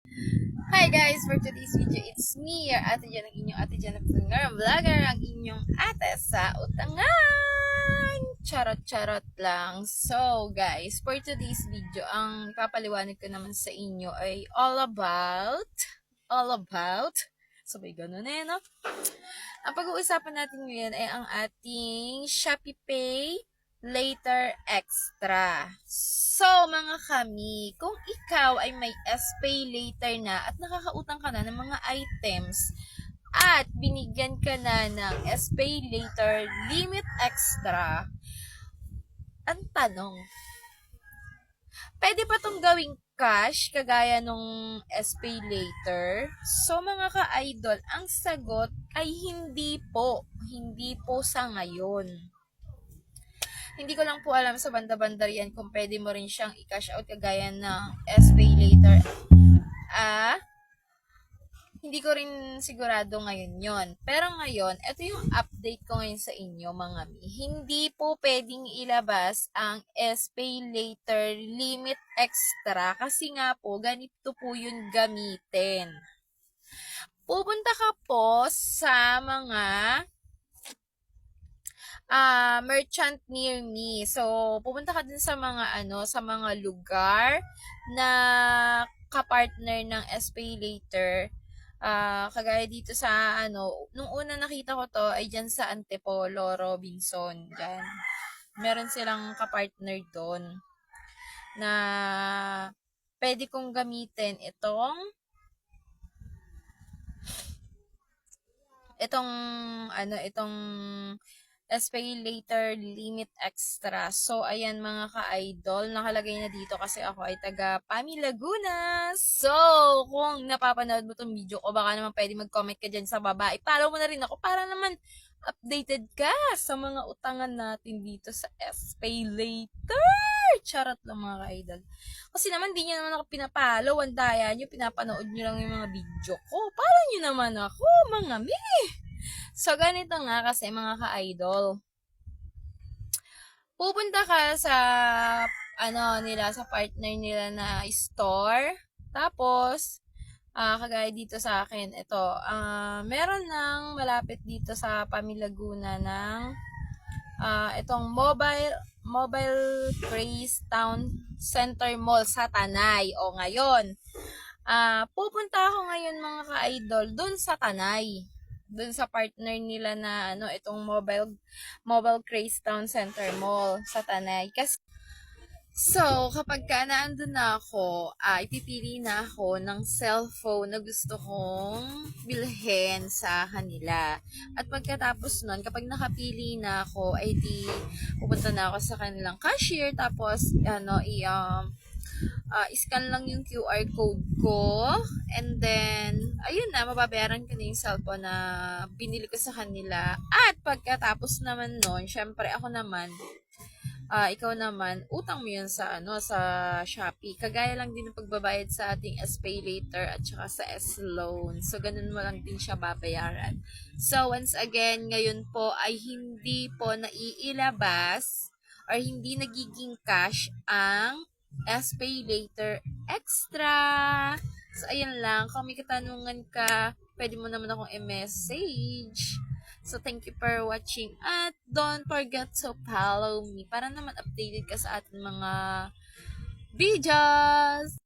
Hi guys! For today's video, it's me, your ate Jan, ang inyong ate Jan na vlogger, ang inyong ate sa utangan! Charot-charot lang. So guys, for today's video, ang papaliwanag ko naman sa inyo ay sabay ganun no? Ang pag-uusapan natin ngayon ay ang ating Shopee Pay Later Extra. So, mga kami, kung ikaw ay may SPay later na at nakakautang ka na ng mga items at binigyan ka na ng SPay later limit extra, ang tanong, pwede pa itong gawing cash kagaya nung SPay later? So, mga ka-idol, ang sagot ay hindi po. Hindi po sa ngayon. Hindi ko lang po alam sa banda-banda yan kung pwede mo rin siyang i-cash out kagaya ng SPay later. Hindi ko rin sigurado ngayon yon. Pero ngayon, ito yung update ko ngayon sa inyo mga mi. Hindi po pwedeng ilabas ang SPay later limit extra kasi nga po, ganito po yung gamitin. Pupunta ka po sa mga merchant near me. So, pupunta ka din sa mga sa mga lugar na kapartner ng SPay later. Kagaya dito sa nung una nakita ko to ay dyan sa Antipolo Robinson. Dyan. Meron silang kapartner doon na pwede kong gamitin itong SPay later limit extra. So, ayan mga ka-idol, nakalagay na dito kasi ako ay taga Pami Laguna. So, kung napapanood mo tong video ko, baka naman pwede mag-comment ka dyan sa baba. I-follow mo na rin ako para naman updated ka sa mga utangan natin dito sa SPay later. Charot lang mga ka-idol. Kasi naman, di nyo naman ako pinapalo. Ang daya nyo, pinapanood nyo lang yung mga video ko. Follow nyo naman ako, mga mi. So, ganito nga kasi mga ka-idol. Pupunta ka sa sa partner nila na store. Tapos, kagaya dito sa akin, ito, meron ng malapit dito sa Pamilaguna ng itong Mobile Praise Town Center Mall sa Tanay. O ngayon, pupunta ako ngayon mga ka-idol dun sa Tanay. Dun sa partner nila na itong Mobile Craze Town Center Mall sa Tanay. Kapag naandun na ako, ipipili na ako ng cellphone na gusto kong bilhin sa kanila. At pagkatapos nun, kapag nakapili na ako, ay pupunta na ako sa kanilang cashier, tapos scan lang yung QR code ko, and then ayun na, mababayaran ko na yung cellphone na binili ko sa kanila. At pagkatapos naman nun, syempre ako naman, ikaw naman, utang mo yun sa sa Shopee. Kagaya lang din ng pagbabayad sa ating SPay later at saka sa S-loan. So, ganun mo lang din siya babayaran. So, once again, ngayon po ay hindi po naiilabas or hindi nagiging cash ang SPay later extra. So, ayan lang. Kung may katanungan ka, pwede mo naman akong i-message. So, thank you for watching. At don't forget to follow me para naman updated ka sa ating mga videos.